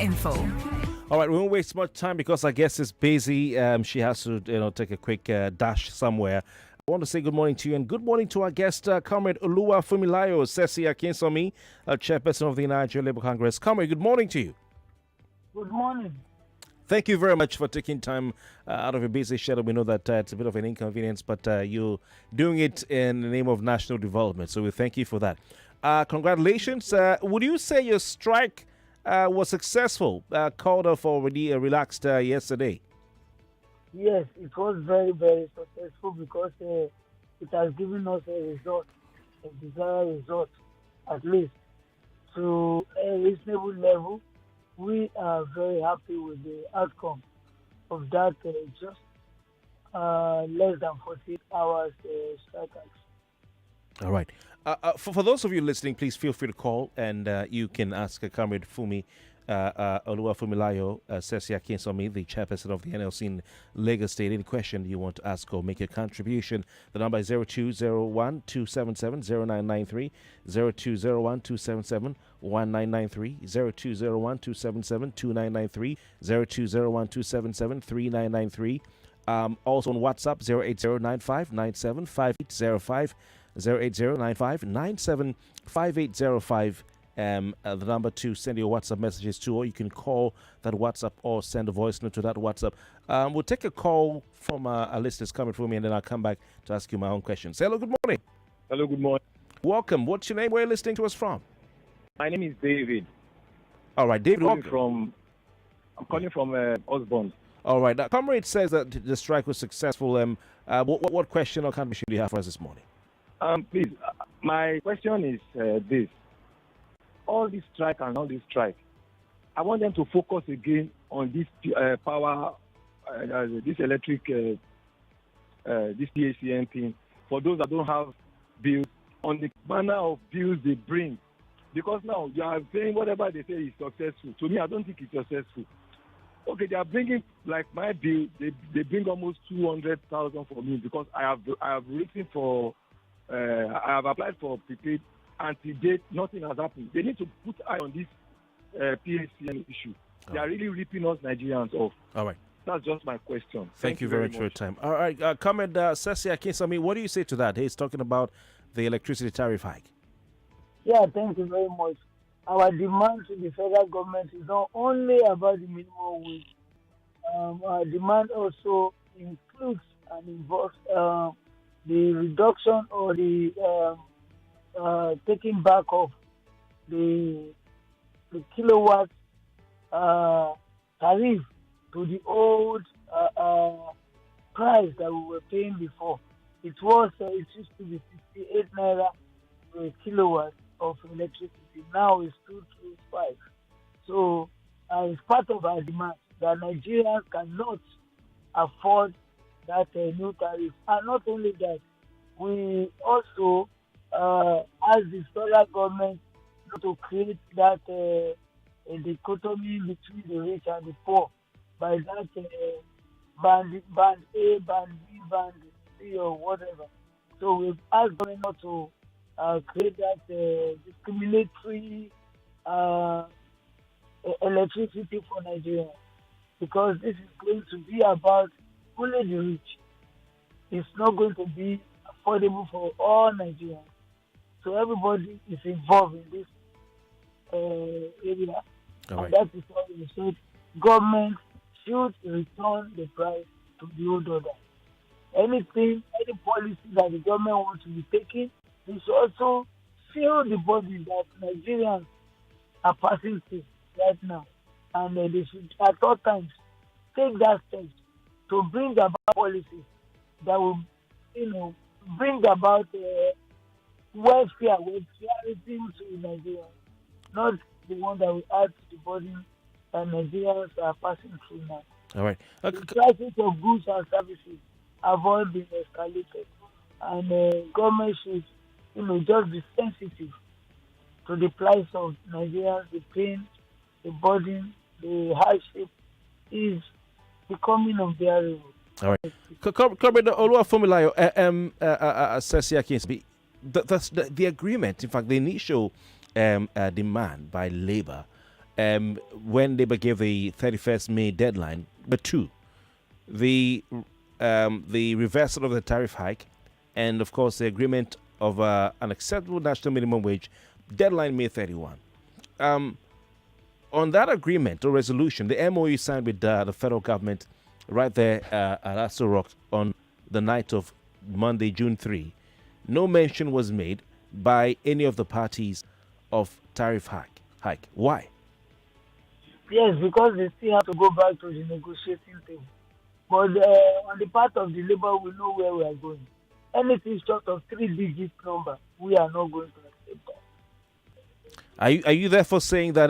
info. All right, we won't waste much time because our guest is busy. She has to, take a quick dash somewhere. I want to say good morning to you and good morning to our guest, Comrade Oluwafunmilayo, Sesi-Akinsanmi, Chairperson of the Nigeria Labour Congress. Comrade, good morning to you. Good morning. Thank you very much for taking time out of your busy schedule. We know that it's a bit of an inconvenience, but you're doing it in the name of national development. So we thank you for that. Congratulations. Would you say your strike was successful? Called off already, relaxed yesterday? Yes, it was very, very successful because it has given us a result, a desired result, at least to a reasonable level. We are very happy with the outcome of that just less than 48 hours strike action. All right. For those of you listening, please feel free to call and you can ask Comrade Oluwafunmilayo, Sesi-Akinsanmi, the chairperson of the NLC in Lagos State. Any question you want to ask or make a contribution, the number is 0201-277-0993, 0201-277-1993, 0201-277-2993, 0201-277-3993. Also on WhatsApp, 08095975805, 08095975805. The number to send your WhatsApp messages to, or you can call that WhatsApp or send a voice note to that WhatsApp. We'll take a call from a listeners coming from me, and then I'll come back to ask you my own questions. Hello, good morning. Hello, good morning. Welcome. What's your name? Where are you listening to us from? My name is David. All right, David. I'm calling from Osborne. All right. Now, Comrade says that the strike was successful. What question or contribution do you have for us this morning? Please, my question is this. All this strike, I want them to focus again on this power, this electric, this PACN thing, for those that don't have bills, on the manner of bills they bring. Because now you are saying whatever they say is successful. To me, I don't think it's successful. Okay, they are bringing, like my bill, they bring almost 200,000 for me because I have written for, I have applied for prepaid. Until date, nothing has happened. They need to put eye on this PACN issue. They are really ripping us Nigerians off. All right. That's just my question. Thank you very much for your time. All right, Comrade Sesi-Akinsanmi, what do you say to that? He's talking about the electricity tariff hike. Yeah, thank you very much. Our demand to the federal government is not only about the minimum wage. Our demand also includes and involves the reduction or the taking back of the kilowatt tariff to the old price that we were paying before. It used to be 68 naira per kilowatt of electricity. Now it's 225. So it's part of our demand that Nigerians cannot afford that new tariff. And not only that, we also ask the federal government to create that a dichotomy between the rich and the poor by that band A, band B, band C, or whatever. So we've asked government to create that discriminatory electricity for Nigeria, because this is going to be about only the rich. It's not going to be affordable for all Nigerians. So everybody is involved in this area. All right. And that is why we said government should return the price to the old order. Any policy that the government wants to be taking, they should also feel the burden that Nigerians are passing through right now. And they should at all times take that step to bring about policies that will, bring about welfare to Nigeria, not the one that will add to the burden that Nigerians are passing through now. All right. The prices of goods and services have all been escalated, and government should, just be sensitive to the plight of Nigerians. The pain, the burden, the hardship is becoming unbearable. All right. Comrade Oluwafunmilayo, Sesi-Akinsanmi, the agreement, in fact, the initial demand by labor when Labour gave the 31st May deadline, but two, the reversal of the tariff hike, and of course the agreement of an acceptable national minimum wage, deadline May 31. On that agreement or resolution, the MOU signed with the federal government right there at Aso Rock on the night of Monday, June 3, no mention was made by any of the parties of tariff hike. Why? Yes, because they still have to go back to the negotiating table. But on the part of the Labour, we know where we are going. Anything short of 3-digit number, we are not going to accept that. Are you therefore saying that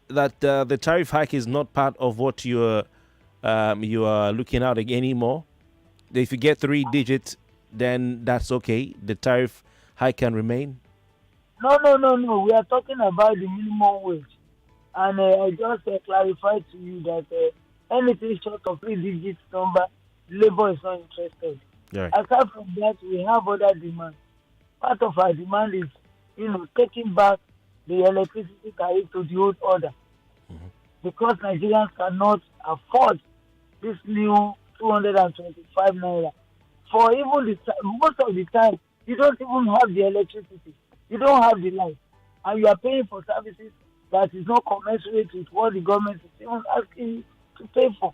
the tariff hike is not part of what you are looking at anymore? If you get 3 digits, then that's okay. The tariff hike can remain. No. We are talking about the minimum wage, and I just clarified to you that anything short of 3-digit number, Labour is not interested. Right. Aside from that, we have other demands. Part of our demand is, taking back the electricity tariff to the old order, because Nigerians cannot afford this new 225 naira. For even most of the time, you don't even have the electricity, you don't have the light, and you are paying for services that is not commensurate with what the government is even asking you to pay for.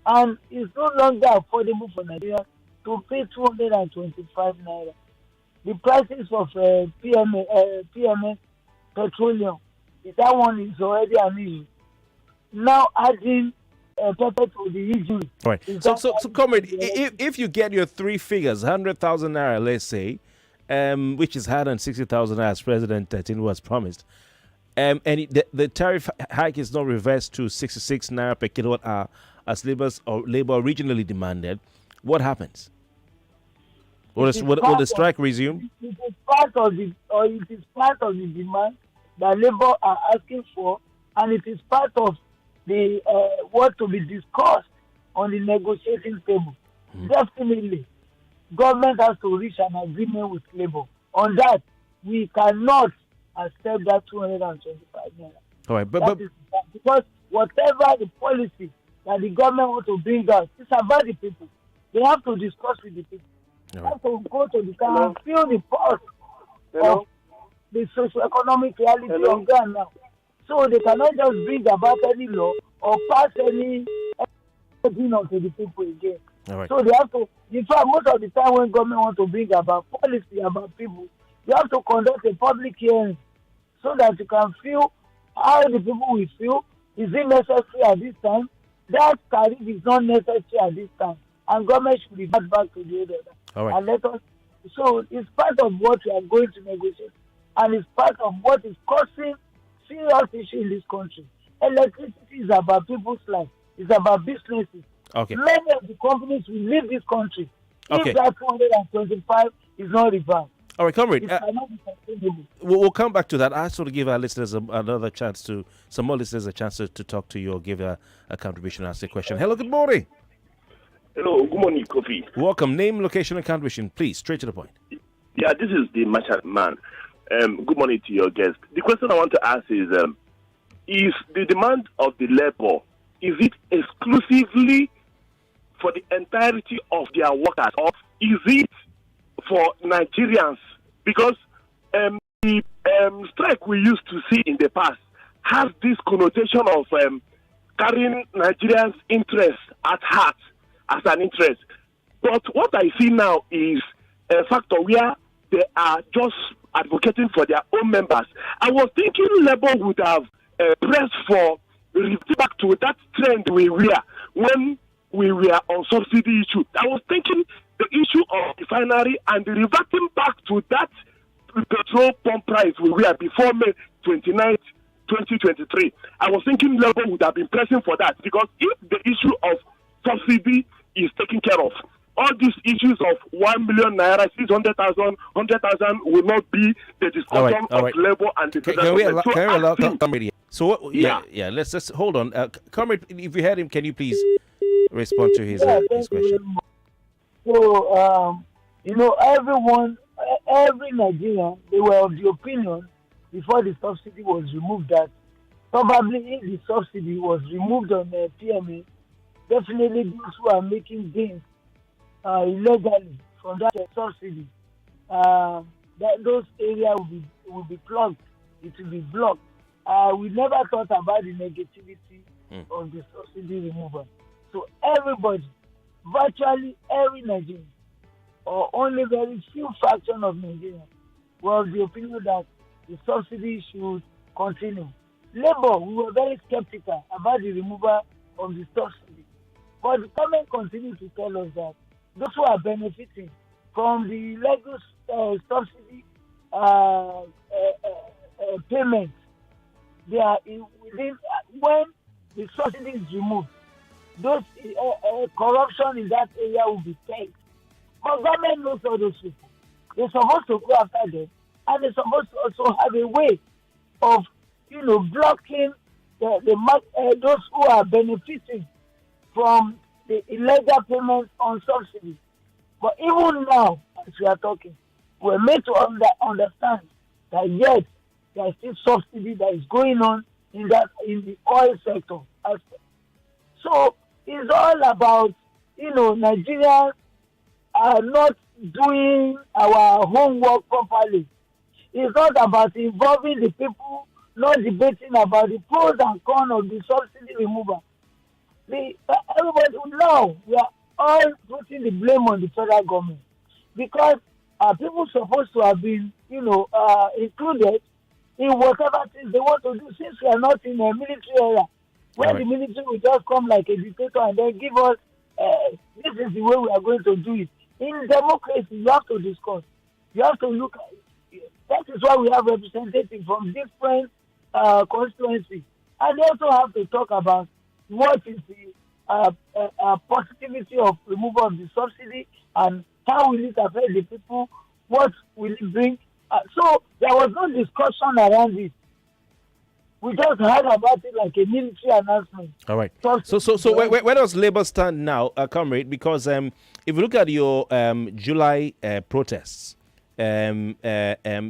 And it's no longer affordable for Nigerians to pay 225 naira. The prices of PMS petroleum, that one is already an issue. Now adding pepper to the issue. All right. So Comrade, if you get your 3 figures, 100,000 naira, let's say, which is higher than 60,000 naira as President Tinubu has promised, and the tariff hike is not reversed to 66 naira per kilowatt hour as Labour originally demanded, what happens? Will the strike resume? It is part of the demand that Labour are asking for, and it is part of the what to be discussed on the negotiating table. Definitely, government has to reach an agreement with Labour. On that, we cannot accept that 225 naira. All right, because whatever the policy that the government want to bring out, it's about the people. They have to discuss with the people. They have to go to the town and feel the pulse of the socio-economic reality on ground now. So they cannot just bring about any law or pass any opinion to the people again. Right. So they have to, in fact, most of the time when government want to bring about policy about people, you have to conduct a public hearing so that you can feel how the people will feel. Is it necessary at this time? That tariff is not necessary at this time. And government should revert back to the other. All right. And let us. So it's part of what we are going to negotiate, and it's part of what is causing serious issue in this country. Electricity is about people's life. It's about businesses. Okay. Many of the companies will leave this country Okay. if that 225 is not reversed. All right, Comrade. It cannot be sustainable. We'll come back to that. I sort of give our listeners another chance some more listeners a chance to talk to you or give a contribution, ask a question. Hello, good morning. Hello, good morning, Kofi. Welcome. Name, location, and contribution, please. Straight to the point. Yeah, this is the merchant man. Good morning to your guest. The question I want to ask is the demand of the labor, is it exclusively for the entirety of their workers, or is it for Nigerians? Because the strike we used to see in the past has this connotation of carrying Nigerians' interests at heart as an interest. But what I see now is a factor where they are just advocating for their own members. I was thinking Labour would have pressed for back to that trend we were when we were on subsidy issue. I was thinking the issue of refinery and reverting back to that petrol pump price we were before May 29th, 2023. I was thinking Labour would have been pressing for that, because if the issue of subsidy is taken care of, all these issues of 1 million naira, 600,000, 100,000 will not be the discussion of Labour and the Can we allow Comrade? So what, yeah. Let's just hold on. Comrade, if you heard him, can you please respond to his question? So every Nigerian, they were of the opinion before the subsidy was removed that Probably if the subsidy was removed on the PMA, definitely those who are making gains illegally from that subsidy, uh, that those areas will be plugged. It will be blocked. We never thought about the negativity of the subsidy removal. So everybody, virtually every Nigerian, or only very few fraction of Nigerians, were of the opinion that the subsidy should continue. Labour, we were very skeptical about the removal of the subsidy. But the government continued to tell us that those who are benefiting from the legal subsidy payment, they are within when the subsidy is removed, those corruption in that area will be pegged. But government knows all those people. They're supposed to go after them, and they're supposed to also have a way of, blocking those who are benefiting from the illegal payments on subsidies. But even now, as we are talking, we're made to understand that yes, there is still subsidy that is going on in the oil sector aspect. So it's all about, Nigerians are not doing our homework properly. It's not about involving the people, not debating about the pros and cons of the subsidy removal. Everybody know we are all putting the blame on the federal government because people supposed to have been, included in whatever things they want to do since we are not in a military era where the military will just come like a dictator and then give us this is the way we are going to do it. In democracy, you have to discuss. You have to look at it. That is why we have representatives from different constituencies. And they also have to talk about what is the positivity of removal of the subsidy and how will it affect the people, what will it bring. So there was no discussion around it. We just heard about it like a military announcement. All right. So where does Labour stand now, Comrade? Because if you look at your July protests, there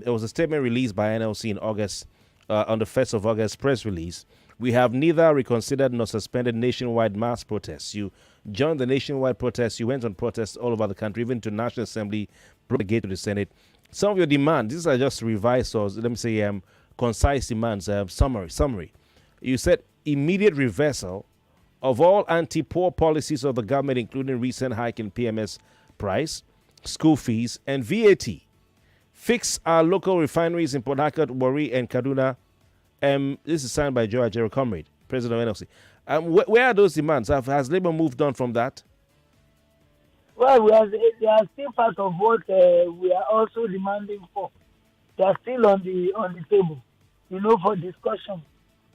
was a statement released by NLC in August, on the 1st of August, press release. We have neither reconsidered nor suspended nationwide mass protests. You joined the nationwide protests. You went on protests all over the country, even to National Assembly, brought the gate to the Senate. Some of your demands, these are just revised, or let me say, concise demands, summary. You said immediate reversal of all anti-poor policies of the government, including recent hike in PMS price, school fees, and VAT. Fix our local refineries in Port Harcourt, Warri, and Kaduna. This is signed by Joe Ajero, Comrade, President of NLC. Where are those demands? Has Labour moved on from that? Well, they are still part of what we are also demanding for. They are still on the table, for discussion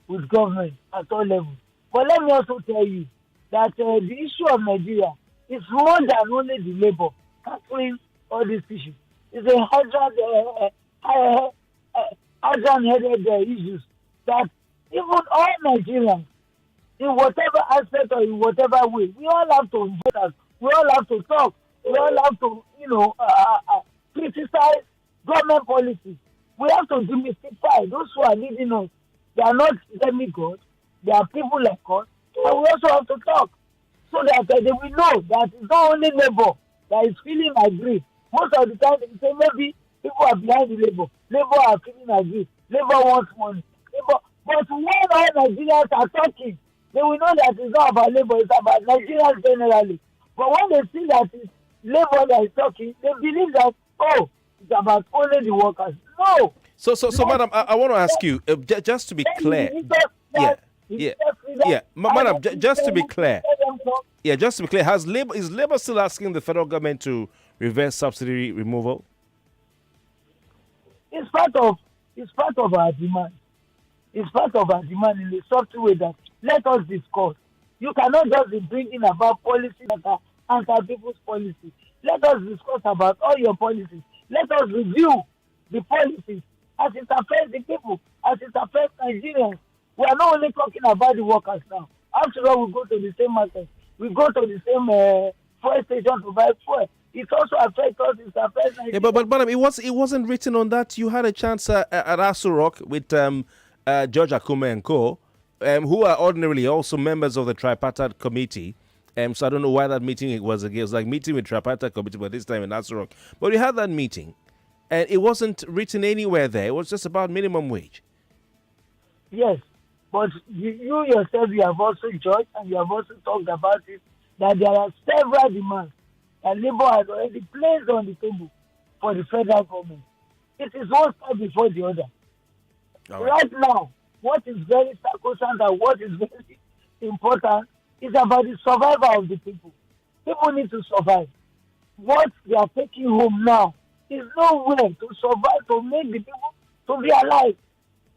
with government at all levels. But let me also tell you that the issue of Nigeria is more than only the Labour tackling all these issues. It's a hundred-headed issues that even all Nigerians, in whatever aspect or in whatever way, we all have to vote. We all have to talk. We all have to, criticize government policies. We have to demystify those who are leading us. They are not demigods. They are people like us. And we also have to talk so that they will know that it's not only Labour that is feeling aggrieved. Most of the time, they say maybe people are behind the Labour. Labour are feeling aggrieved. Labour wants money. But when all Nigerians are talking, they will know that it's not about Labour, it's about Nigerians generally. But when they see that it's Labour that is talking, they believe that, it's about only the workers. No. So, madam, I want to ask you, just to be clear. Madam, just to be clear. Yeah, just to be clear, is Labour still asking the federal government to reverse subsidy removal? It's part of our demand. It's part of our demand in a soft way that let us discuss. You cannot just be bringing about policies that are anti-people's policies. Let us discuss about all your policies. Let us review the policies as it affects the people, as it affects Nigerians. We are not only talking about the workers now. After all, we go to the same market. We go to the same fuel station to buy fuel. It also affects us. It affects Nigeria. Yeah, but it wasn't written on that. You had a chance at Aso Rock with George Akume and co., who are ordinarily also members of the tripartite committee. So I don't know why that meeting was again. It was like meeting with tripartite committee, but this time in Nasrok. But we had that meeting, and it wasn't written anywhere there. It was just about minimum wage. Yes, but you yourself, you have also judged and you have also talked about it, that there are several demands that Labour has already placed on the table for the federal government. It is one step before the other. Right now, what is very sacrosanct and what is very important is about the survival of the people. People need to survive. What they are taking home now is nowhere to survive, to make the people to be alive.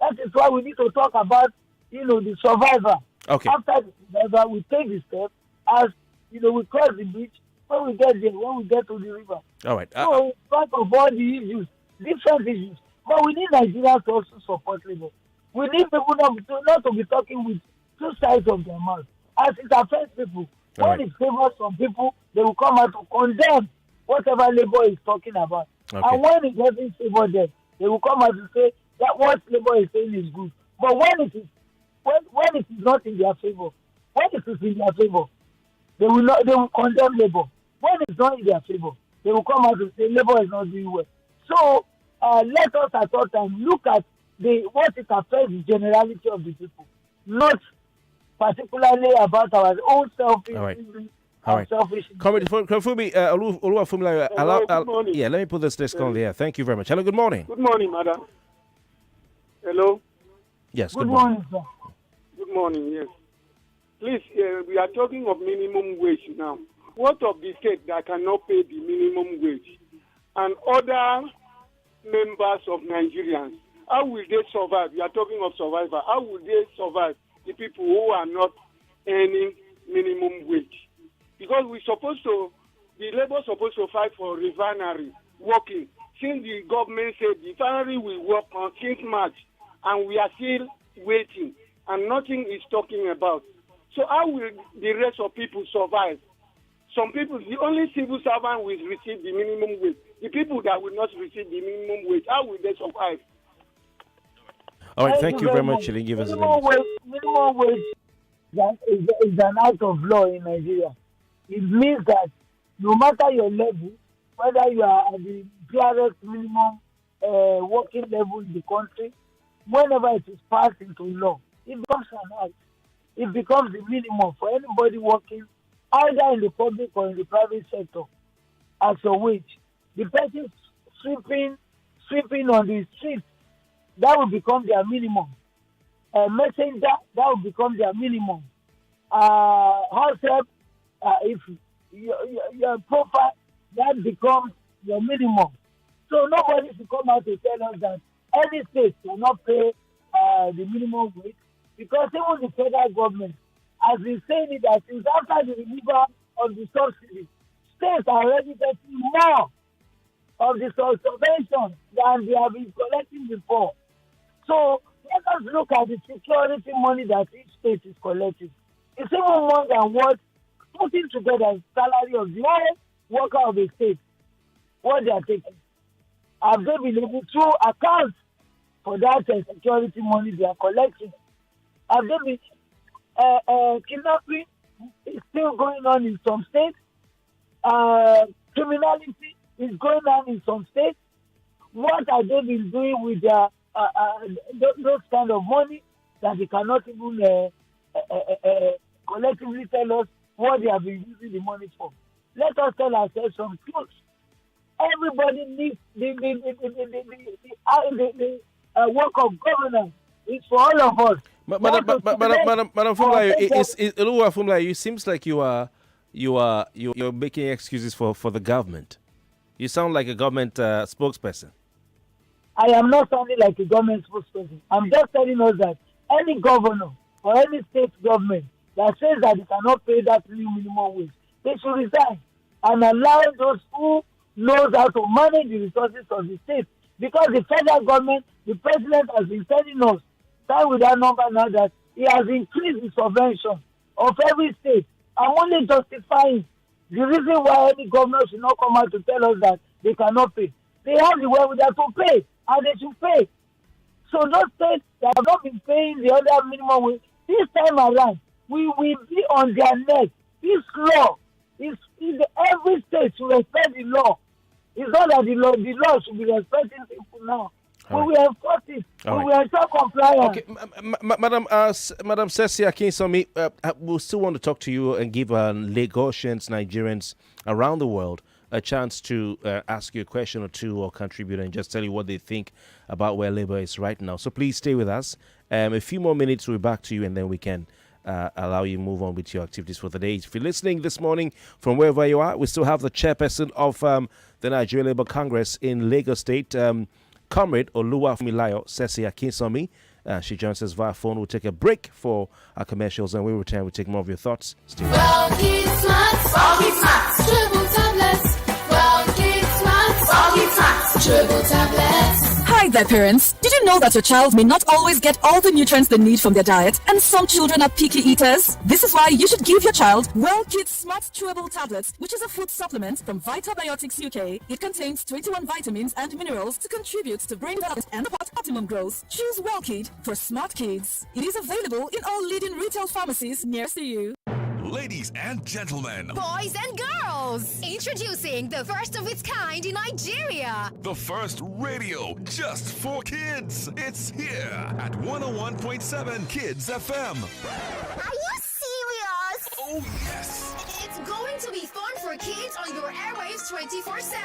That is why we need to talk about, the survivor. Okay. After the survivor, we take the step as, we cross the bridge when we get there, when we get to the river. All right. So, part of all the issues, different issues. But we need Nigerians to also support Labour. We need people not to be talking with two sides of their mouth. As it affects people. When it favors some people, they will come out to condemn whatever Labour is talking about. Okay. And when it doesn't favor them, they will come out to say that what Labour is saying is good. But when it is not in their favor, when it is in their favor, they will condemn Labour. When it's not in their favor, they will come out and say Labour is not doing well. So let us at all times look at what it affects the generality of the people, not particularly about our own selfish. All right. Comrade Oluwafunmilayo, let me put this on the air. Thank you very much. Hello, good morning. Good morning, madam. Hello? Yes, good morning, sir. Good morning, yes. Please, we are talking of minimum wage now. What of the state that cannot pay the minimum wage? And other members of Nigerians, how will they survive? We are talking of survivor. How will they survive, the people who are not earning minimum wage? Because the Labour supposed to fight for refinery working. Since the government said the refinery will work on since March, and we are still waiting, and nothing is talking about. So how will the rest of people survive? Some people, the only civil servant will receive the minimum wage. The people that will not receive the minimum wage, how will they survive? All right, thank you very much. Give us minimum wage is an act of law in Nigeria. It means that no matter your level, whether you are at the clearest minimum working level in the country, whenever it is passed into law, it becomes an act. It becomes the minimum for anybody working either in the public or in the private sector as a wage. The person sweeping on the street, that will become their minimum. A messenger, that will become their minimum. House help, if your profile, that becomes your minimum. So nobody should come out to tell us that any state cannot pay the minimum wage, because even the federal government has been saying it that since after the removal of the subsidy, states are already getting more of the subvention than they have been collecting before. So let us look at the security money that each state is collecting. It's even more than what putting together the salary of the whole worker of a state, what they are taking. Have they been able to account for that security money they are collecting? Have they been kidnapping is still going on in some states? Criminality is going on in some states. What have they been doing with their those kind of money that they cannot even collectively tell us what they have been using the money for? Let us tell ourselves some truth. Everybody needs the work of governance. It's for all of us. Madam Funmilayo, Oluwafunmilayo, it seems like you're making excuses for the government. You sound like a government spokesperson. I am not sounding like a government spokesperson. I'm just telling us that any governor or any state government that says that they cannot pay that minimum wage, they should resign and allow those who knows how to manage the resources of the state. Because the federal government, the president has been telling us, start with that number now, that he has increased the subvention of every state. I'm only justifying the reason why any governor should not come out to tell us that they cannot pay. They have the wherewithal to pay, and they should pay. So those states that have not been paying the other minimum wage, this time around, we will be on their neck. This law is every state to respect the law. It's not that the law should be respecting people now. We will enforce it. We will ensure compliance. Okay, Madam Sesi-Akinsanmi, we'll still want to talk to you and give Lagosians, Nigerians around the world a chance to ask you a question or two or contribute and just tell you what they think about where labor is right now. So please stay with us. A few more minutes, we'll be back to you, and then we can allow you to move on with your activities for the day. If you're listening this morning from wherever you are, we still have the chairperson of the Nigeria Labour Congress in Lagos State, Comrade Oluwafunmilayo Sesi-Akinsanmi. She joins us via phone. We'll take a break for our commercials, and when we return, we'll take more of your thoughts. Stay with us. Triple tablets. Triple tablets. Hi there, parents. Did you know that your child may not always get all the nutrients they need from their diet, and some children are picky eaters? This is why you should give your child Well Kids Smart Chewable Tablets, which is a food supplement from Vitabiotics UK. It contains 21 vitamins and minerals to contribute to brain development and optimum growth. Choose Well Kid for smart kids. It is available in all leading retail pharmacies nearest to you. Ladies and gentlemen, boys and girls, introducing the first of its kind in Nigeria. The first radio just for kids. It's here at 101.7 Kids FM. Are you serious? Oh, yes. It's going to be fun for kids on your airwaves 24/7.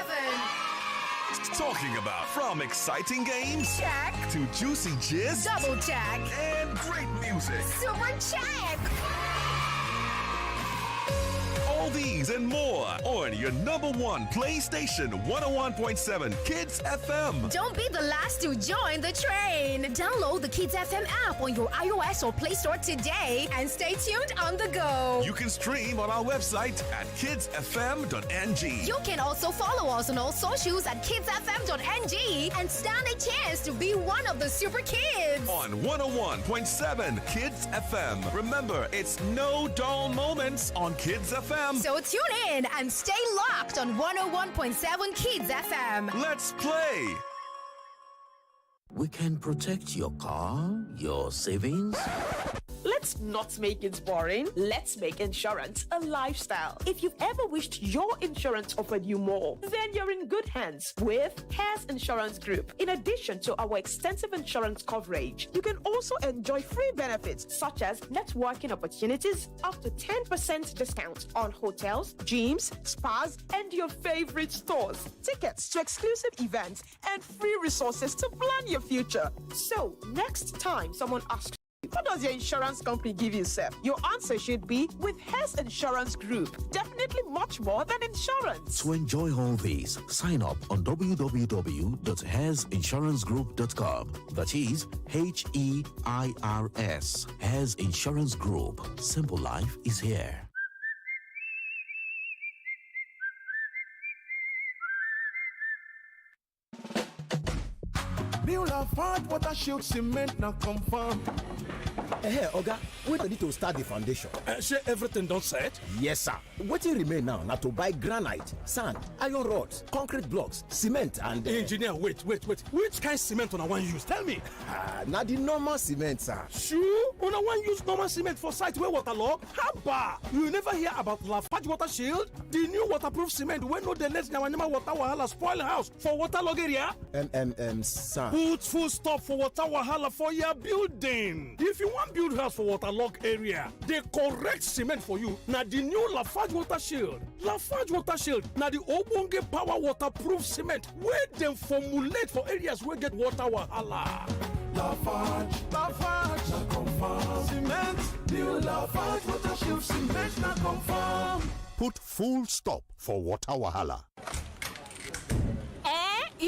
Talking about from exciting games Check. to juicy gist, Double check. and great music. Super check. All these and more on your number one PlayStation 101.7 Kids FM. Don't be the last to join the train. Download the Kids FM app on your iOS or Play Store today and stay tuned on the go. You can stream on our website at kidsfm.ng. You can also follow us on all socials at kidsfm.ng and stand a chance to be one of the super kids. On 101.7 Kids FM. Remember, it's no dull moments on Kids FM. So tune in and stay locked on 101.7 Kids FM. Let's play. We can protect your car, your savings. Let's not make it boring. Let's make insurance a lifestyle. If you've ever wished your insurance offered you more, then you're in good hands with Hares Insurance Group. In addition to our extensive insurance coverage, you can also enjoy free benefits such as networking opportunities, up to 10% discount on hotels, gyms, spas, and your favorite stores, tickets to exclusive events, and free resources to plan your future. So, next time someone asks, what does your insurance company give you, sir? Your answer should be with Hares Insurance Group. Definitely much more than insurance. To enjoy all these, sign up on www.hairsinsurancegroup.com. That is HEIRS. Hares Insurance Group. Simple life is here. Water shield cement now confirm. Hey, Oga, we need to start the foundation. Say everything done set? Yes, sir. What you remain now to buy granite, sand, iron rods, concrete blocks, cement, and. Engineer, wait. Which kind of cement on one use? Tell me. Now the normal cement, sir. Sure, on one use normal cement for site where water log. Haba, you never hear about Lafarge Water Shield, the new waterproof cement. When no the let now water wahala spoil house for water log area. Sir. Put full stop for water wahala for your building. If you want build house for waterlogged area, the correct cement for you now the new Lafarge Water Shield. Lafarge Water Shield now the ogbonge power waterproof cement where them formulate for areas where get water wahala. Lafarge, na confirm cement. New Lafarge Water Shield cement na confirm. Put full stop for water wahala.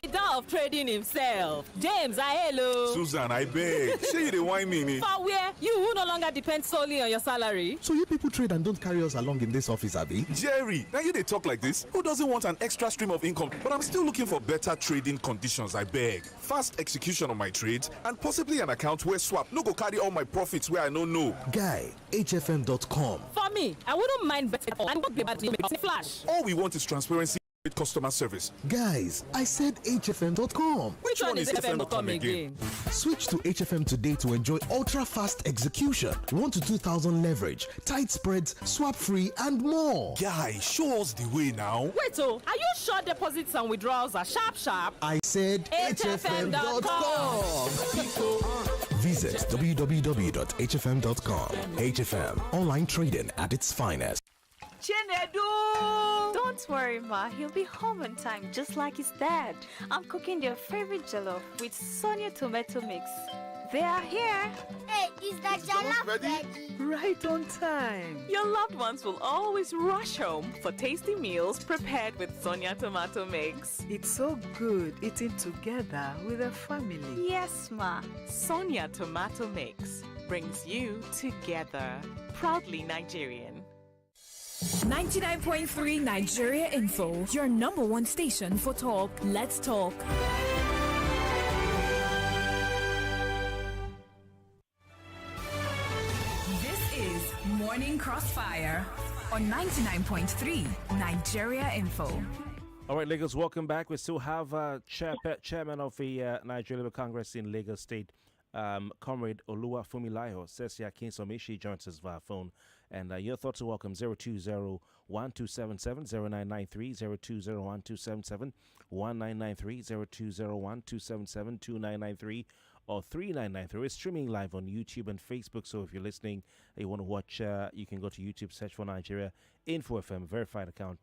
Ida of trading himself. James, hello. Susan, I beg. Say you dey whine me. For where? You who no longer depend solely on your salary. So you people trade and don't carry us along in this office, Abby? Jerry, now you dey talk like this? Who doesn't want an extra stream of income? But I'm still looking for better trading conditions, I beg. Fast execution on my trades and possibly an account where swap no go carry all my profits where I no know. Guy, HFM.com. For me, I wouldn't mind better and what be bad flash. All we want is transparency with customer service. Guys, I said HFM.com. Which one is FM.com again? Switch to HFM today to enjoy ultra-fast execution, 1 to 2,000 leverage, tight spreads, swap-free, and more. Guy, show us the way now. Wait, are you sure deposits and withdrawals are sharp? I said HFM.com. Visit www.hfm.com. HFM, online trading at its finest. Chinedu! Don't worry, Ma. He'll be home on time, just like his dad. I'm cooking their favorite jollof with Sonia tomato mix. They are here. Hey, is that jollof ready? Right on time. Your loved ones will always rush home for tasty meals prepared with Sonia tomato mix. It's so good eating together with a family. Yes, Ma. Sonia tomato mix brings you together. Proudly Nigerian. 99.3 Nigeria Info, your number one station for talk. Let's talk. This is Morning Crossfire on 99.3 Nigeria Info. All right, Lagos, welcome back. We still have chairman of the Nigeria Labour Congress in Lagos State, Comrade Oluwafunmilayo. Sesi-Akinsanmi, she joins us via phone. And your thoughts are welcome. 020-1277-0993, 020-1277-1993, or 3993. We're streaming live on YouTube and Facebook. So if you're listening, you want to watch, you can go to YouTube, search for Nigeria Info FM, verified account.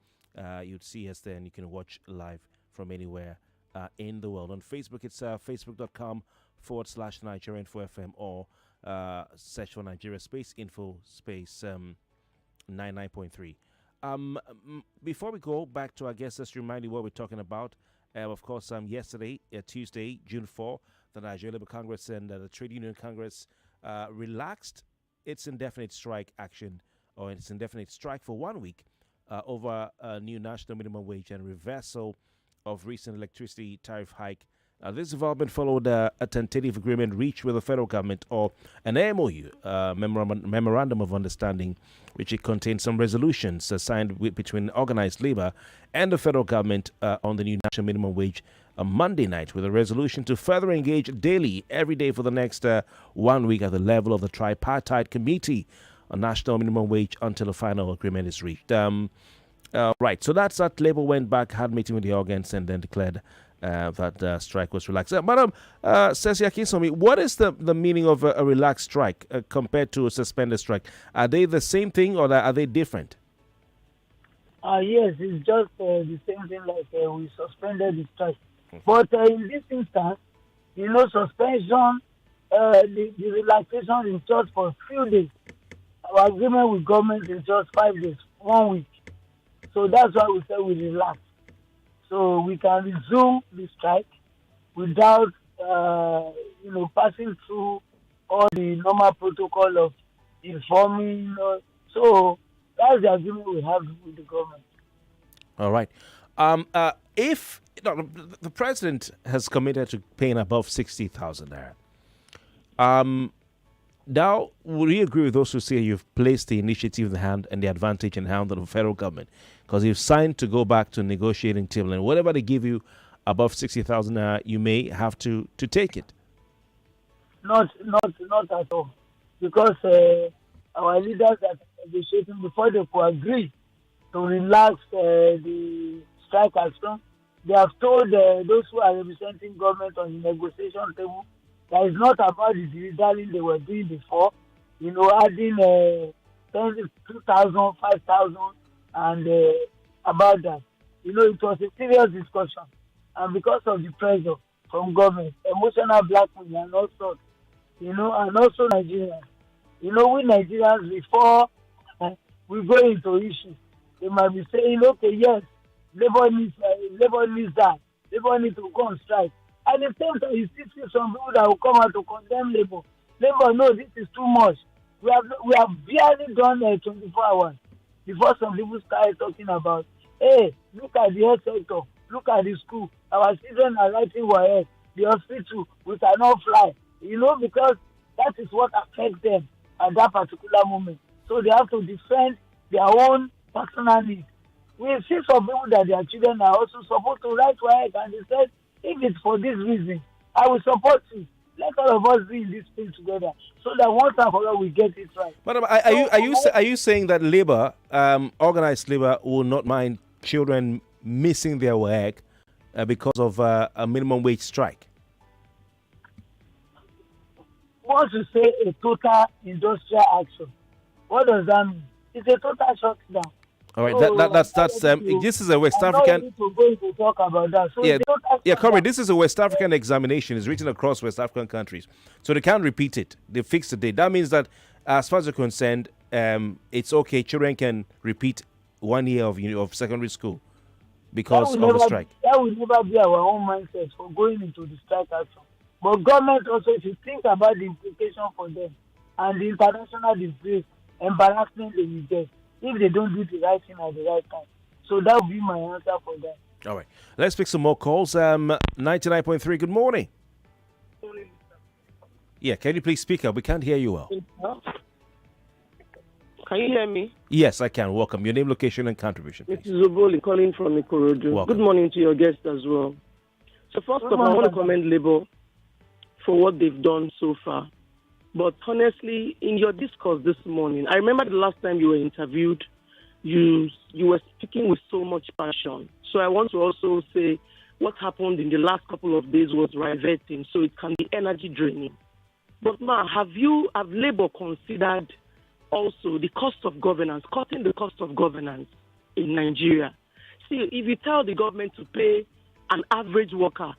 You'd see us there, and you can watch live from anywhere in the world. On Facebook, it's facebook.com/Nigeria Info FM, or search for Nigeria space info space 99.3. Before we go back to our guests, let's remind you what we're talking about. Of course, yesterday, Tuesday, June 4, the Nigeria Labour Congress and the Trade Union Congress relaxed its indefinite strike action, or its indefinite strike for 1 week over a new national minimum wage and reversal of recent electricity tariff hike. This development followed a tentative agreement reached with the federal government, or an MOU, Memorandum of Understanding, which it contains some resolutions signed between Organised Labour and the federal government on the new national minimum wage Monday night, with a resolution to further engage daily, every day for the next 1 week at the level of the tripartite committee on national minimum wage until a final agreement is reached. Right, so that's that. Labour went back, had a meeting with the organs, and then declared that strike was relaxed. Madam Sesi-Akinsanmi, what is the meaning of a relaxed strike compared to a suspended strike? Are they the same thing, or are they different? Yes, it's just the same thing, like we suspended the strike. But in this instance, suspension, the relaxation is just for a few days. Our agreement with government is just 5 days, 1 week. So that's why we say we relax. So we can resume the strike without, passing through all the normal protocol of informing. So that's the agreement we have with the government. All right. If the president has committed to paying above 60,000 naira, now, would you agree with those who say you've placed the initiative in the hand and the advantage in the hand of the federal government? Because you've signed to go back to negotiating table, and whatever they give you above 60,000, you may have to take it. Not at all, because our leaders are negotiating before they could agree to relax the strike action. They have told those who are representing government on the negotiation table that it's not about the dilly-dallying they were doing before, adding 2,000, 5,000, and about that. It was a serious discussion. And because of the pressure from government, emotional blackmail and all sorts, and also Nigerians. We Nigerians, before we go into issues, they might be saying, okay, yes, labor needs that. Labor needs to go on strike. At the same time, you still see some people that will come out to condemn labor. Labor, no, this is too much. We have barely done 24 hours before some people started talking about, hey, look at the health sector, look at the school. Our children are writing WAEC, the hospital, we cannot fly. Because that is what affects them at that particular moment. So they have to defend their own personal needs. We see some people that their children are also supposed to write WAEC, and they said, if it's for this reason, I will support you. Let all of us be in this thing together, so that once and for all we get it right. Madam, are you saying that labor, organized labor, will not mind children missing their work because of a minimum wage strike? Once you say a total industrial action, what does that mean? It's a total shutdown. All right, that's this is a West African. To go to talk about that. So Comrade, this is a West African examination. It's written across West African countries, so they can't repeat it. They fixed the date. That means that, as far as you're concerned, it's okay. Children can repeat 1 year of secondary school because of the strike. That will never be our own mindset for going into the strike action. But government also, if you think about the implication for them and the international disgrace, embarrassment they will get if they don't do the right thing at the right time. So that will be my answer for that. All right. Let's pick some more calls. 99.3, good morning. Yeah, can you please speak up? We can't hear you well. Can you hear me? Yes, I can. Welcome. Your name, location, and contribution, please. This is Zoboli calling from Ikorodu. Welcome. Good morning to your guests as well. So first of all, I want to commend Labour for what they've done so far. But honestly, in your discourse this morning, I remember the last time you were interviewed, you were speaking with so much passion. So I want to also say what happened in the last couple of days was riveting, so it can be energy draining. But have Labour considered also the cost of governance, cutting the cost of governance in Nigeria? See, if you tell the government to pay an average worker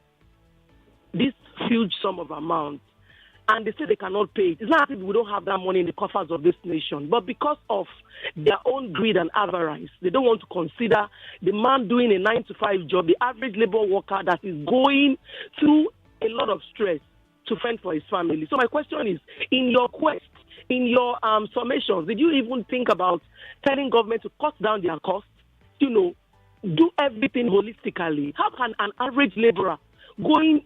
this huge sum of amount, and they say they cannot pay it, it's not as if we don't have that money in the coffers of this nation. But because of their own greed and avarice, they don't want to consider the man doing a 9-to-5 job, the average labor worker that is going through a lot of stress to fend for his family. So my question is, in your quest, in your summations, did you even think about telling government to cut down their costs? Do everything holistically. How can an average laborer doing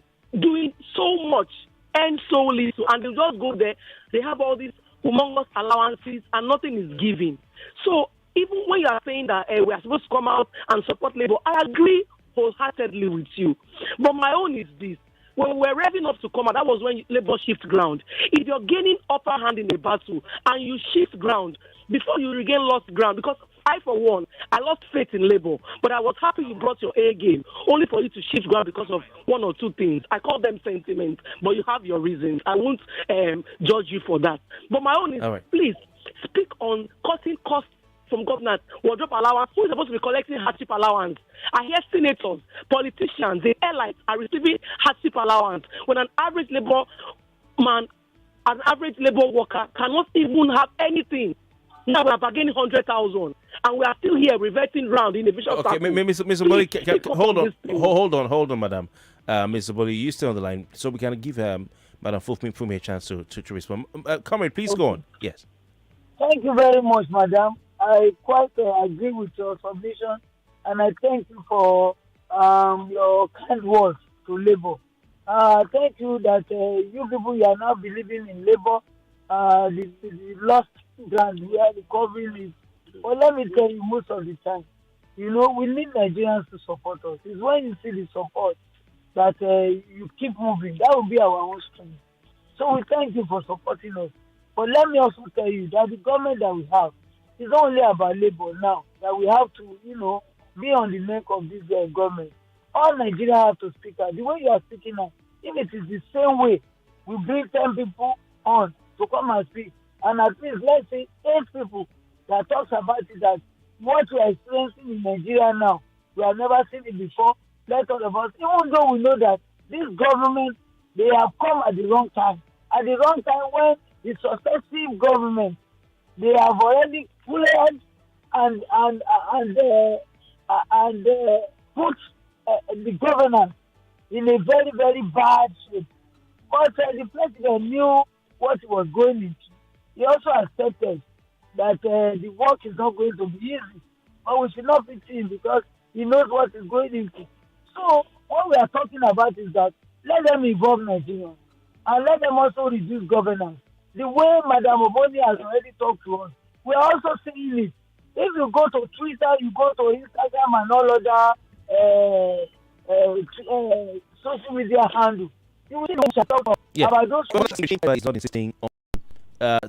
so much and so little, and they just go there, they have all these humongous allowances and nothing is given? So even when you are saying that we are supposed to come out and support Labour, I agree wholeheartedly with you. But my own is this. When we were revving up to come out, that was when Labour shift ground. If you're gaining upper hand in a battle and you shift ground before you regain lost ground, because I, for one, I lost faith in Labour, but I was happy you brought your A game, only for you to shift ground because of one or two things. I call them sentiments, but you have your reasons. I won't judge you for that. But my own is, please, speak on cutting costs from governors, wardrobe allowance. Who is supposed to be collecting hardship allowance? I hear senators, politicians, the airlines are receiving hardship allowance when an average labor man, an average labor worker cannot even have anything. Now we are bargaining 100,000, and we are still here reverting round in the vicious circle. Okay, Mr. Boli, hold on, madam. Mr. Boli, you stay on the line, so we can give Madam Fumi a chance to respond. Comrade, please go on. Yes. Thank you very much, madam. I quite agree with your submission, and I thank you for your kind words to Labour. Thank you that you people, you are now believing in Labour. The lost ground, we are recovering it. But let me tell you, most of the time, we need Nigerians to support us. It's when you see the support that you keep moving. That will be our own strength. So we thank you for supporting us. But let me also tell you that the government that we have is not only about Labour now, that we have to, be on the neck of this government. All Nigerians have to speak out. The way you are speaking now, if it is the same way, we bring 10 people on to come and speak, and at least let's say 8 people that talks about it, that what we are experiencing in Nigeria now, we have never seen it before. Let all of us, even though we know that this government, they have come at the wrong time. At the wrong time when the successive government, they have already fled and put the governance in a very, very bad shape. But the president knew what he was going into. He also accepted that the work is not going to be easy. But we should not pity him because he knows what he's going into. So what we are talking about is that let them involve Nigerians and let them also reduce governance. The way Madam Oboni has already talked to us, we are also seeing it. If you go to Twitter, you go to Instagram and all other social media handles, you will see about those. Is not insisting on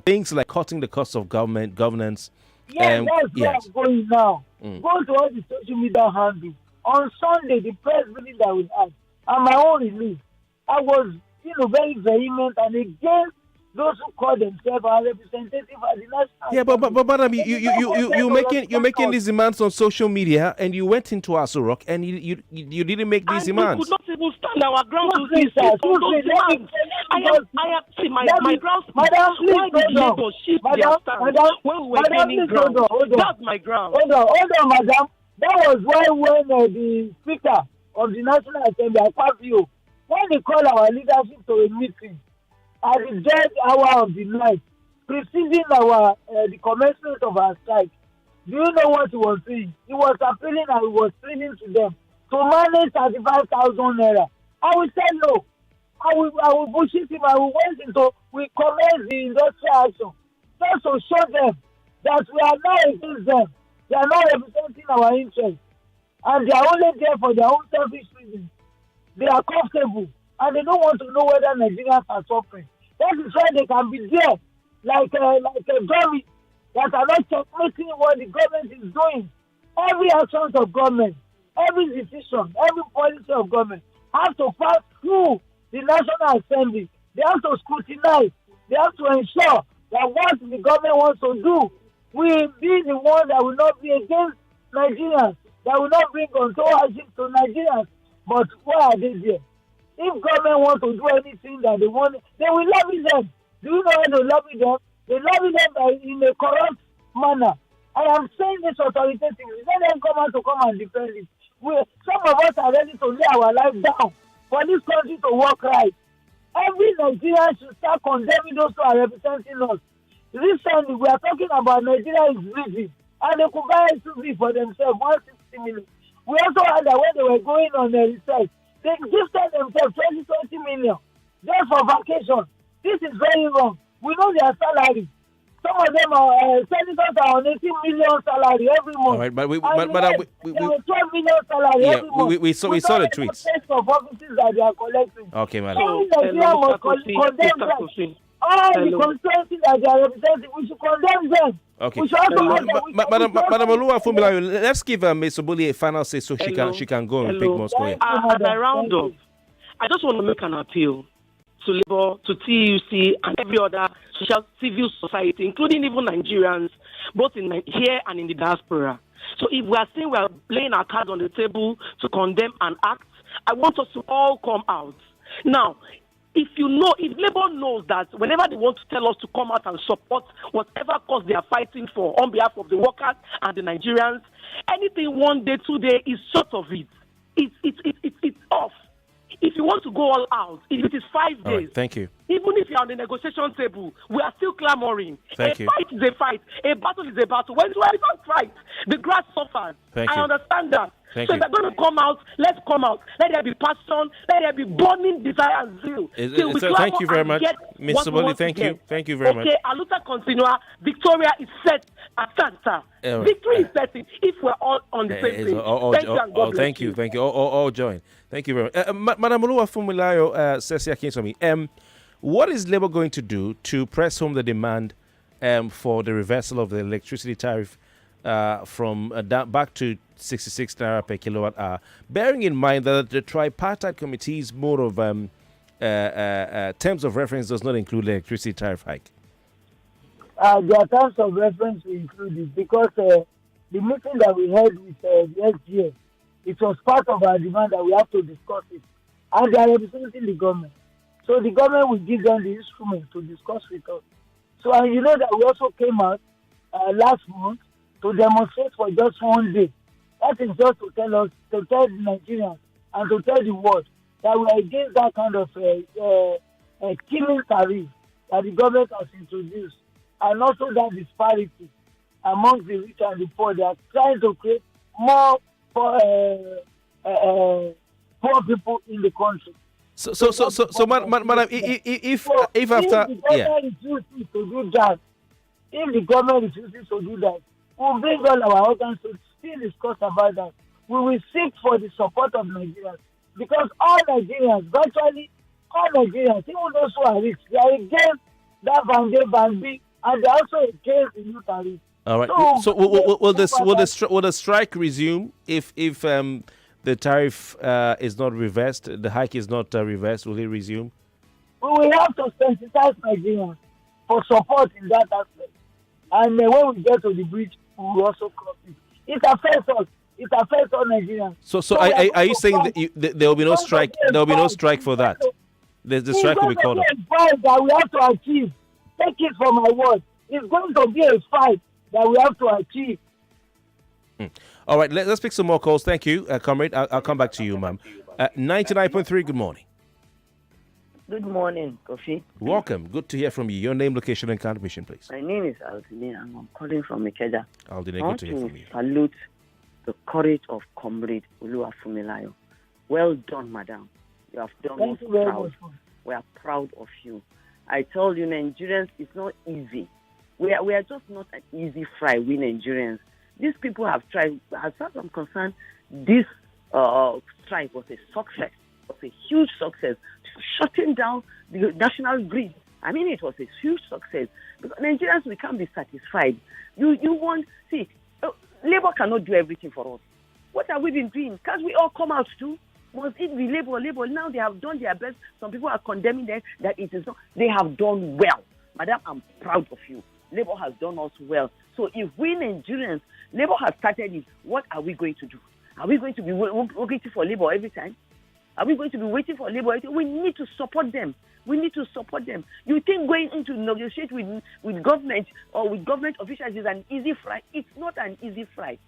things like cutting the cost of governance. Yes, that's where I'm going now. Go to all the social media handles. On Sunday, the press meeting that we had, and my own release, I was, very vehement and against those who call themselves our representative at the national. Yeah, but I mean, you're making these demands on social media, and you went into Asurok, and you didn't make these demands. We could not even stand our ground to this. See, my ground. Madam, why did Labour shift their stand when we were gaining ground? That's my ground. Hold on, madam. That was why when the Speaker of the National Assembly, Akpabio, when they called our leadership to a meeting at the dead hour of the night, preceding the commencement of our strike, do you know what he was saying? He was appealing and he was pleading to them to manage 35,000 naira. I will say no. I will bullshit him. We commence the industrial action just to show them that we are not against them. They are not representing our interests. And they are only there for their own selfish reasons. They are comfortable and they don't want to know whether Nigerians are suffering. That is why they can be there like a dummy that are not checkmating what the government is doing. Every action of government, every decision, every policy of government has to pass through the National Assembly. They have to scrutinize. They have to ensure that what the government wants to do will be the one that will not be against Nigerians, that will not bring untold hardship to Nigerians. But why are they there? If government wants to do anything that they want, they will lobby them. Do you know how they lobby them? They lobby them in a corrupt manner. I am saying this authoritatively. Let them come and defend it. Some of us are ready to lay our life down for this country to work right. Every Nigerian should start condemning those who are representing us. Recently, we are talking about Nigeria is bleeding, and they could buy SUV for themselves, 160 million. We also heard that when they were going on the research, they gifted themselves 20 million just for vacation. This is very wrong. We know their salary. Some of them are senators are on 18 million salary every month. All right, but we 12 million salary every month. We saw the tweets. Of offices that they are collecting. Okay, madam. All the constituencies that they are representing, we should condemn them. Okay, Madam Oluwafunmilayo, let's give Ms. Obuli a final say so she can go and pick more square. As I round up, I just want to make an appeal to Labour, to TUC, and every other civil society, including even Nigerians, both here and in the diaspora. So if we are saying we are laying our cards on the table to condemn an act, I want us to all come out. Now, if Labour knows that whenever they want to tell us to come out and support whatever cause they are fighting for on behalf of the workers and the Nigerians, anything 1 day, 2 day is short of it. It's off. If you want to go all out, if it is 5 days, right, thank you. Even if you're on the negotiation table, we are still clamoring. Thank you. Fight is a fight. A battle is a battle. When you elephant fight, the grass suffers. I understand that. So if they're going to come out, let's come out. Let there be passion. Let there be burning desire and zeal. Thank you very much. Mr. Boli, thank you. Thank you very much. Okay, Aluta Continua. Victoria is set at Santa. Victory is setting if we're all on the same page. Thank you. Thank you. All join. Thank you very much. Madam Oluwafunmilayo, Sesi-Akinsanmi, what is Labour going to do to press home the demand for the reversal of the electricity tariff from back to 66 naira per kilowatt hour, bearing in mind that the tripartite committee's mode of terms of reference does not include electricity tariff hike? Their terms of reference will include it because the meeting that we had with the SGA, it was part of our demand that we have to discuss it, and they are representing the government. So the government will give them the instrument to discuss with us. So, and you know that we also came out last month to demonstrate for just 1 day. That is just to tell the Nigerians and to tell the world that we are against that kind of killing tariff that the government has introduced, and also that disparity among the rich and the poor. They are trying to create more poor people in the country. So, madam, if after the government refuses to do that, if the government refuses to do that, We'll bring all our organs to still discuss about that. We will seek for the support of Nigerians because all Nigerians, virtually all Nigerians, even those who are rich, they are against that Band B, and they are also against the new tariff. All right. So will the strike resume if the tariff is not reversed, the hike is not reversed? Will it resume? We will have to sensitize Nigerians for support in that aspect. And when we get to the bridge, we will also cross it. It affects us. It affects all Nigerians. So are you saying that there will be no strike? There will be no strike for that. The strike will be called off. It's going to be a fight that we have to achieve. Take it from my word. It's going to be a fight that we have to achieve. All right, let's pick some more calls. Thank you, Comrade. I'll come back to you, ma'am. 99.3, good morning. Good morning, Kofi. Welcome. Good to hear from you. Your name, location, and contribution, please. My name is Aldine, and I'm calling from Ikeja. Aldine, good to hear from you. Salute the courage of Comrade Oluwafunmilayo. Well done, madam. You have done us proud. We are proud of you. I tell you, Nigerians, it's not easy. We are just not an easy fry, we Nigerians. These people have tried. As far as I'm concerned, this strike was a success. It was a huge success. Shutting down the national grid. I mean, it was a huge success. Because Nigerians, we can't be satisfied. Labour cannot do everything for us. What have we been doing? Can't we all come out too? Must it be Labour? Now they have done their best. Some people are condemning them that it is not. They have done well. Madam, I'm proud of you. Labour has done us well. So if we Nigerians, Labour has started it, what are we going to do? Are we going to be waiting for Labour every time? Are we going to be waiting for Labour? We need to support them. We need to support them. You think going into negotiate with government or with government officials is an easy fry? It's not an easy fry.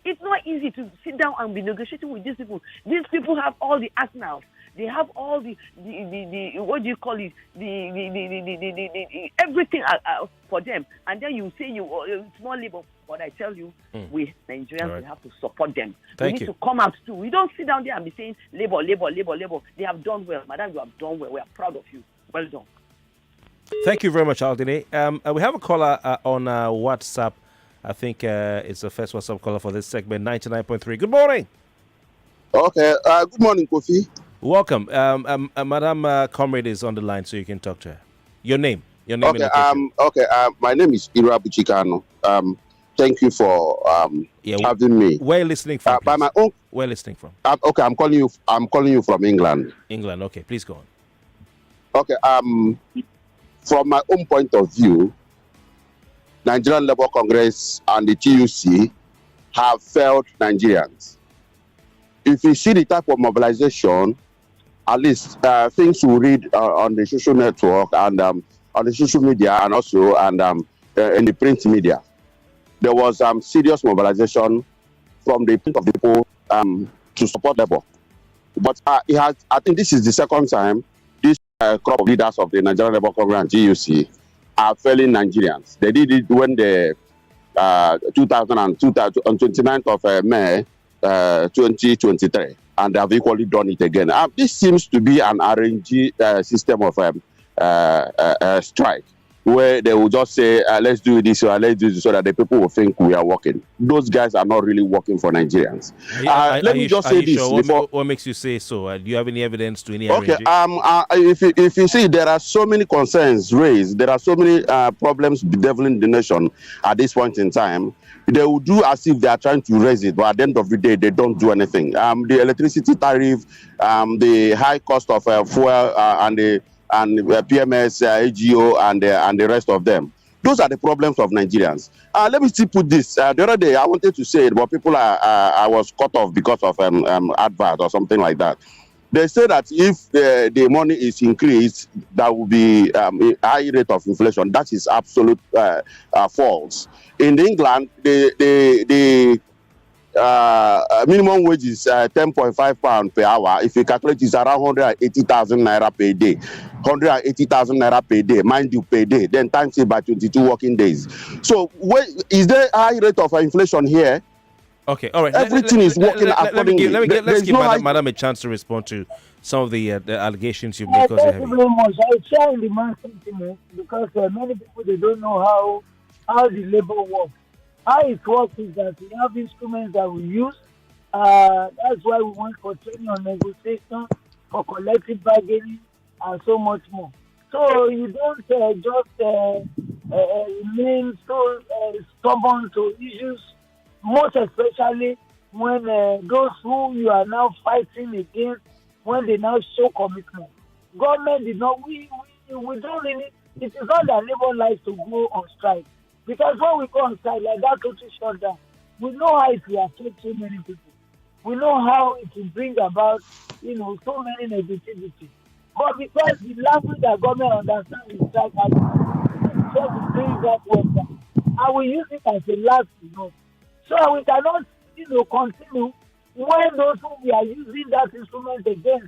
It's not easy to sit down and be negotiating with these people. These people have all the arsenals. They have all the what do you call it? The everything for them. And then you say small Labour. But I tell you, we Nigerians, we have to support them. We need to come out too. We don't sit down there and be saying Labour. They have done well. Madam, you have done well. We are proud of you. Well done. Thank you very much, Aldine. We have a caller on WhatsApp. I think it's the first WhatsApp caller for this segment, 99.3. Good morning. Okay. Good morning, Kofi. Welcome. Madam Comrade is on the line, so you can talk to her. Your name. Okay. My name is Ira Buchikano. Thank you for having me. Where are you listening from? By my own. Where are you listening from? Okay, I'm calling you from England. England. Okay, please go on. Okay. From my own point of view, Nigerian Labour Congress and the TUC have failed Nigerians. If you see the type of mobilization, at least things we read on the social network and on the social media and also in the print media, there was serious mobilization from the people to support Labour. But I think this is the second time this crop of leaders of the Nigerian Labour Congress and TUC are failing Nigerians. They did it when the 2002 on 29th of May 2023, and they have equally done it again. This seems to be an RNG system of strike, where they will just say, let's do this or let's do this, so that the people will think we are working. Those guys are not really working for Nigerians. Let me just say this. Sure? What makes you say so? Do you have any evidence to any Okay. RNG? If you see, there are so many concerns raised. There are so many problems bedeviling the nation at this point in time. They will do as if they are trying to raise it, but at the end of the day, they don't do anything. The electricity tariff, the high cost of fuel, and PMS, AGO, and the rest of them. Those are the problems of Nigerians. Let me still put this. The other day, I wanted to say it, but people I was cut off because of advert or something like that. They say that if the money is increased, that will be a high rate of inflation. That is absolute false. In England, the minimum wage is £10.5 per hour. If you calculate, it's around 180,000 naira per day. 180,000 naira per day, mind you, per day. Then times it by 22 working days. So, is there a high rate of inflation here? Okay, all right. Everything is working accordingly. Let's give Madam a chance to respond to some of the allegations you've made. Thank you very much. I share in the man's sentiment because many people, they don't know how the labor works. How it works is that we have instruments that we use. That's why we went for training on negotiation, for collective bargaining, and so much more. So you don't remain so stubborn to issues, most especially when those who you are now fighting against, when they now show commitment. Government did not, we don't really, it is not that labor likes to go on strike. Because when we go on strike, like that total shutdown, we know how it will affect so many people. We know how it will bring about, so many negativity. But because the language that government understands is strike, just to bring that word down. And we use it as a last resort. So we cannot, continue when those who we are using that instrument against,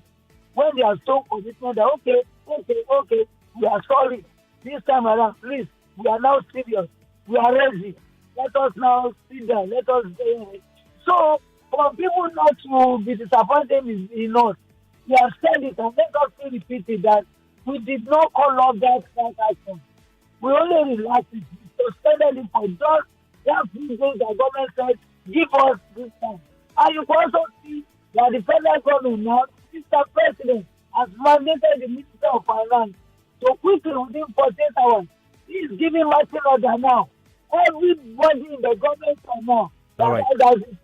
when they are so commitment that, okay, we are sorry. This time around, please, we are now serious. We are ready. Let us now sit down. Let us. So, for people not to be disappointed in us, we have said it and let us still repeat it that we did not call up that strike action. We only relaxed it. We suspended it for just that few days the government said, give us this time. And you can also see that the federal government now, Mr. President, has mandated the Minister of Finance to quickly, within 48 hours, he is giving marching order now. Everybody in the government now, that is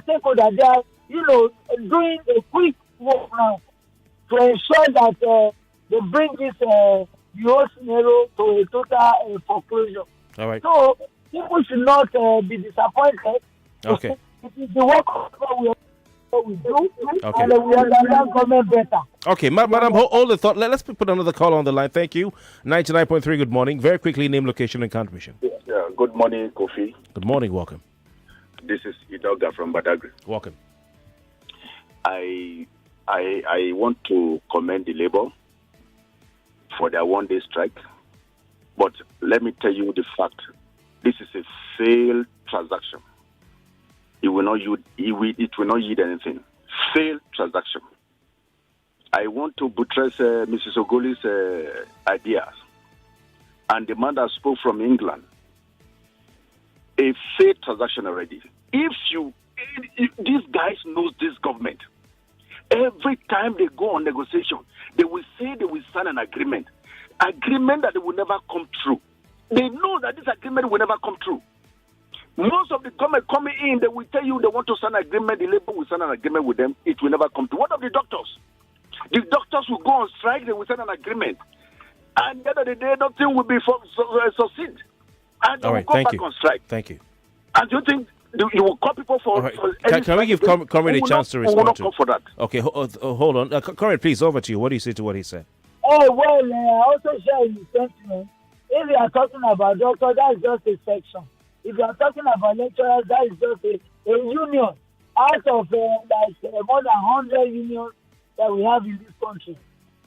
stakeholder, they are, doing a quick work now to ensure that they bring this whole scenario to a total foreclosure. All right. So people should not be disappointed. Okay. It is the work of we do, okay. And we understand government better. Okay, madam, hold the thought. Let's put another call on the line. Thank you. 99.3, good morning. Very quickly, name, location, and contribution. Yeah, good morning, Kofi. Good morning, welcome. This is Idoga from Badagry. Welcome. I want to commend the Labour for their one-day strike. But let me tell you the fact. This is a failed transaction. It will not yield anything. Failed transaction. I want to buttress Mrs. Ogoli's ideas and the man that spoke from England. A failed transaction already. If these guys know this government, every time they go on negotiation, they will say they will sign an agreement that they will never come true. They know that this agreement will never come true. Most of the government coming in, they will tell you they want to sign an agreement, the Labour will sign an agreement with them, it will never come to. What of the doctors? The doctors will go on strike, they will sign an agreement. And at the end of the day, nothing will be succeed. And they will go back on strike. Thank you. And do you think you will call people for... Right. Can we give Comrade a chance to respond to? For that. Okay, hold on. Comrade, please, over to you. What do you say to what he said? Oh, well, I also share his sentiment. If you are talking about doctors, that is just a section. If you are talking about lecturers, that is just a union out of more than 100 unions that we have in this country.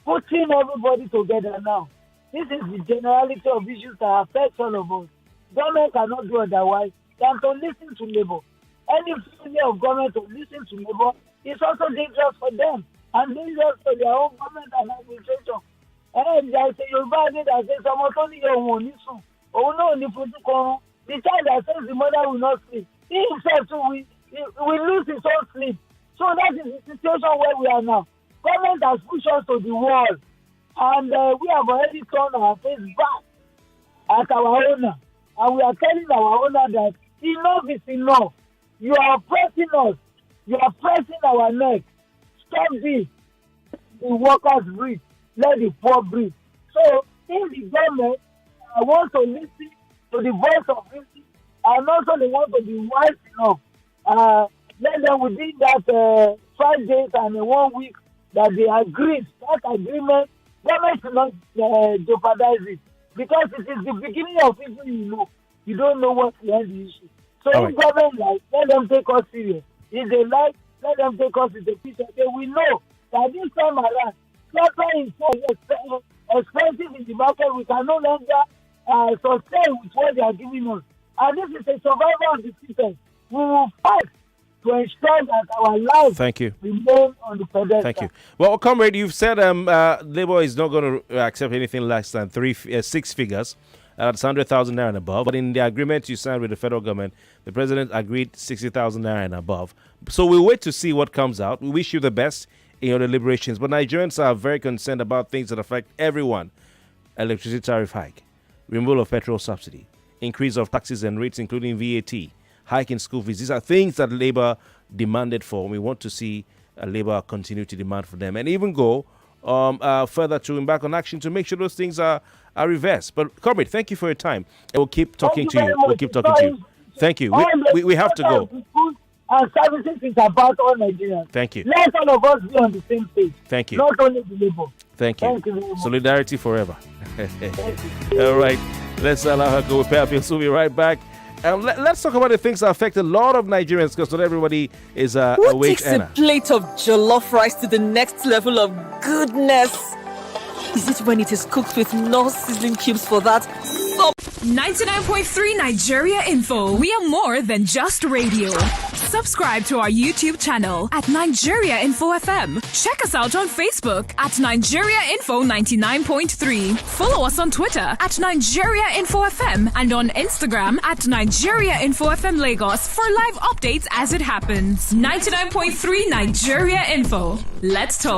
Putting everybody together now. This is the generality of issues that affect all of us. Government cannot do otherwise than to listen to Labour. Any failure of government to listen to Labour is also dangerous for them and dangerous for their own government and administration. And there is a Yoruba that says, the child that says the mother will not sleep, he himself too will lose his own sleep. So that is the situation where we are now. Government has pushed us to the wall, and we have already turned our face back at our owner. And we are telling our owner that enough is enough. You are oppressing us. You are pressing our neck. Stop this. The workers breathe. Let the poor breathe. So, if the government wants to listen to the voice of reason, and also they want to be wise enough, let them within that 5 days and 1 week that they agreed, that agreement, government should not jeopardize it. Because it is the beginning of people you don't know what to end the issue. So if government let them take us serious. If they like, let them take us with the peace. We know that this time around, copper is so expensive in the market, we can no longer sustain with what they are giving us. And this is a survival of the system. We will fight to ensure that our lives remain on the pedestal. Thank you. Well, Comrade, you've said Labour is not going to accept anything less than 6 figures. That's 100,000 naira and above. But in the agreement you signed with the federal government, the president agreed 60,000 naira and above. So we'll wait to see what comes out. We wish you the best in your deliberations. But Nigerians are very concerned about things that affect everyone. Electricity tariff hike, removal of petrol subsidy, increase of taxes and rates, including VAT, hike in school fees. These are things that Labour demanded for. We want to see Labour continue to demand for them and even go further to embark on action to make sure those things are reversed. But, Comrade, thank you for your time. And we'll keep talking to you. We'll keep talking to you. Thank you. We have to go. And services is about all Nigerians. Thank you. Let all of us be on the same page. Thank you. Not only the Labour. Thank you. Thank you very much. Solidarity forever. All right. Let's allow her go with Pay Appeals. We'll be right back. Let's talk about the things that affect a lot of Nigerians, because not everybody is a wage earner. What takes a plate of jollof rice to the next level of goodness? Is it when it is cooked with no sizzling cubes for that? 99.3 Nigeria Info. We are more than just radio. Subscribe to our YouTube channel at Nigeria Info FM. Check us out on Facebook at Nigeria Info 99.3. Follow us on Twitter at Nigeria Info FM and on Instagram at Nigeria Info FM Lagos for live updates as it happens. 99.3 Nigeria Info. Let's talk.